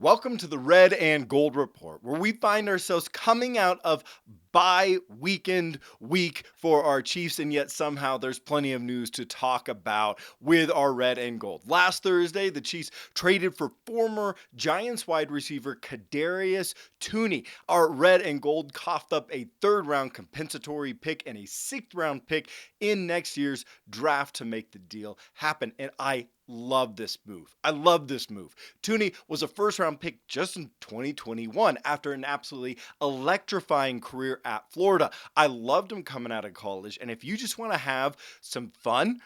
Welcome to the Red and Gold Report, where we find ourselves coming out of bye weekend week for our Chiefs, and yet somehow there's plenty of news to talk about with our Red and Gold. Last Thursday, the Chiefs traded for former Giants wide receiver Kadarius Toney. Our Red and Gold coughed up a third-round compensatory pick and a sixth-round pick in next year's draft to make the deal happen, and I love this move. I love this move. Toney was a first round pick just in 2021 after an absolutely electrifying career at Florida. I loved him coming out of college. And if you just want to have some fun,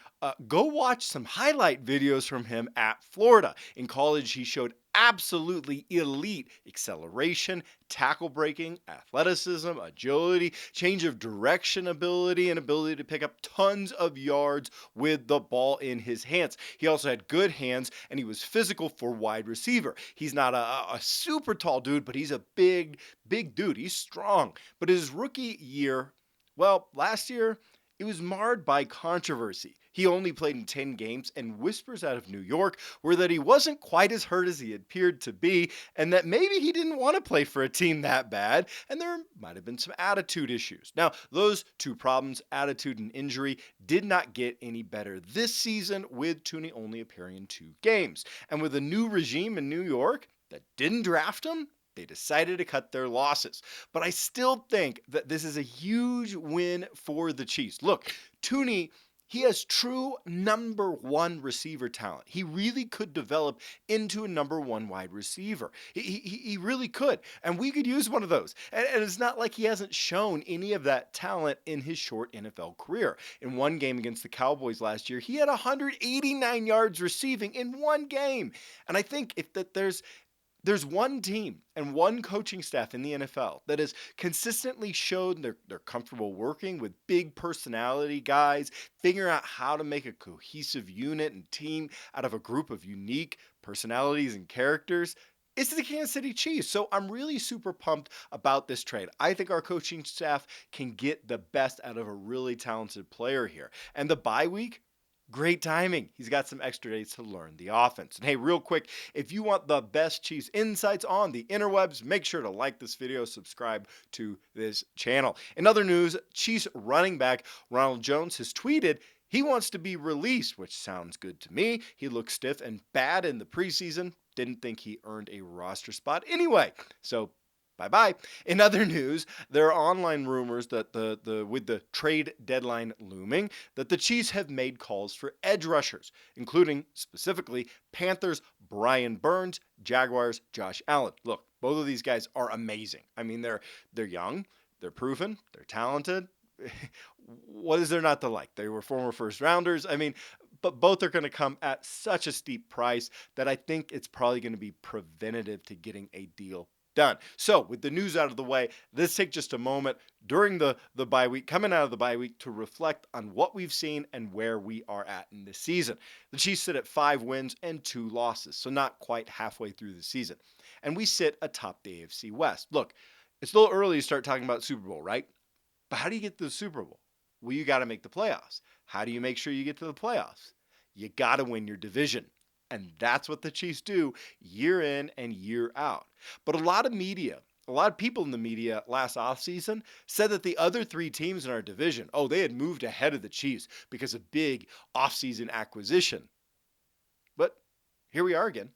go watch some highlight videos from him at Florida. In college, he showed absolutely elite acceleration, tackle breaking, athleticism, agility, change of direction ability, and ability to pick up tons of yards with the ball in his hands. He also had good hands and he was physical for wide receiver. He's not a super tall dude, but he's a big dude. He's strong. But his rookie year, well, last year, it was marred by controversy. He only played in 10 games, and whispers out of New York were that he wasn't quite as hurt as he appeared to be, and that maybe he didn't want to play for a team that bad, and there might have been some attitude issues. Now, those two problems, attitude and injury, did not get any better this season, with Toney only appearing in 2 games. And with a new regime in New York that didn't draft him, they decided to cut their losses. But I still think that this is a huge win for the Chiefs. Look, Toney, he has true number one receiver talent. He really could develop into a number one wide receiver. He really could. And we could use one of those. And it's not like he hasn't shown any of that talent in his short NFL career. In one game against the Cowboys last year, he had 189 yards receiving in one game. And I think if that there's one team and one coaching staff in the NFL that has consistently shown they're comfortable working with big personality guys, figuring out how to make a cohesive unit and team out of a group of unique personalities and characters. It's the Kansas City Chiefs. So I'm really super pumped about this trade. I think our coaching staff can get the best out of a really talented player here. And the bye week, great timing. He's got some extra days to learn the offense. And hey, real quick, if you want the best Chiefs insights on the interwebs, make sure to like this video, subscribe to this channel. In other news, Chiefs running back Ronald Jones has tweeted he wants to be released, which sounds good to me. He looked stiff and bad in the preseason. Didn't think he earned a roster spot anyway. So bye bye. In other news, there are online rumors that the with the trade deadline looming, that the Chiefs have made calls for edge rushers, including specifically Panthers Brian Burns, Jaguars Josh Allen. Look, both of these guys are amazing. I mean, they're young, they're proven, they're talented. What is there not to like? They were former first rounders. I mean, but both are going to come at such a steep price that I think it's probably going to be preventative to getting a deal done. So, with the news out of the way, let's take just a moment during the bye week, coming out of the bye week, to reflect on what we've seen and where we are at in this season. The Chiefs sit at 5 wins and 2 losses, so not quite halfway through the season. And we sit atop the AFC West. Look, it's a little early to start talking about Super Bowl, right? But how do you get to the Super Bowl? Well, you got to make the playoffs. How do you make sure you get to the playoffs? You got to win your division. And that's what the Chiefs do year in and year out. But a lot of people in the media last offseason said that the other 3 teams in our division, oh, they had moved ahead of the Chiefs because of big offseason acquisition. But here we are again,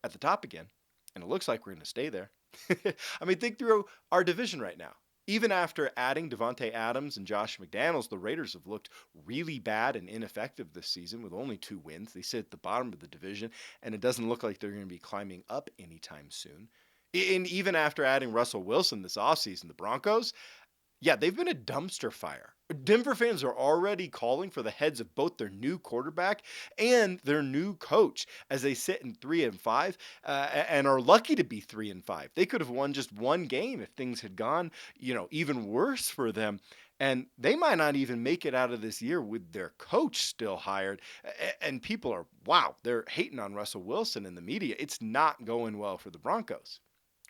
at the top again, and it looks like we're going to stay there. I mean, think through our division right now. Even after adding Devontae Adams and Josh McDaniels, the Raiders have looked really bad and ineffective this season with only 2 wins. They sit at the bottom of the division, and it doesn't look like they're going to be climbing up anytime soon. And even after adding Russell Wilson this offseason, the Broncos, yeah, they've been a dumpster fire. Denver fans are already calling for the heads of both their new quarterback and their new coach as they sit in 3-5 and are lucky to be 3-5. They could have won just one game if things had gone, even worse for them. And they might not even make it out of this year with their coach still hired. And people are, wow, they're hating on Russell Wilson in the media. It's not going well for the Broncos.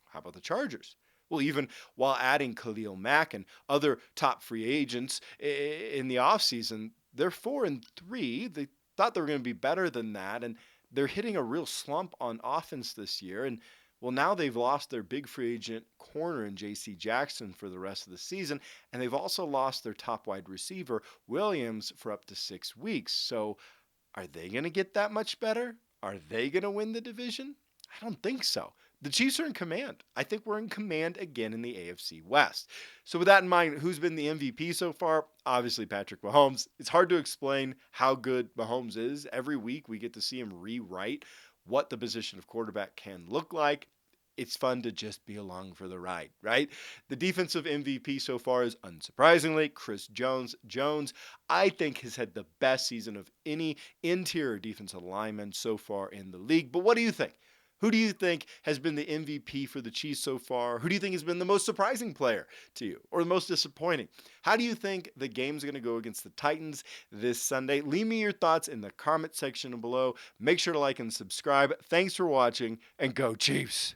How about the Chargers? Well, even while adding Khalil Mack and other top free agents in the offseason, they're 4-3. They thought they were going to be better than that, and they're hitting a real slump on offense this year. And Well, now they've lost their big free agent corner in J.C. Jackson for the rest of the season, and they've also lost their top wide receiver, Williams, for up to 6 weeks. So are they going to get that much better? Are they going to win the division? I don't think so. The Chiefs are in command. I think we're in command again in the AFC West. So, with that in mind, who's been the MVP so far? Obviously, Patrick Mahomes. It's hard to explain how good Mahomes is. Every week, we get to see him rewrite what the position of quarterback can look like. It's fun to just be along for the ride, right? The defensive MVP so far is unsurprisingly Chris Jones. Jones, I think, has had the best season of any interior defensive lineman so far in the league. But what do you think? Who do you think has been the MVP for the Chiefs so far? Who do you think has been the most surprising player to you or the most disappointing? How do you think the game's going to go against the Titans this Sunday? Leave me your thoughts in the comment section below. Make sure to like and subscribe. Thanks for watching, and go Chiefs.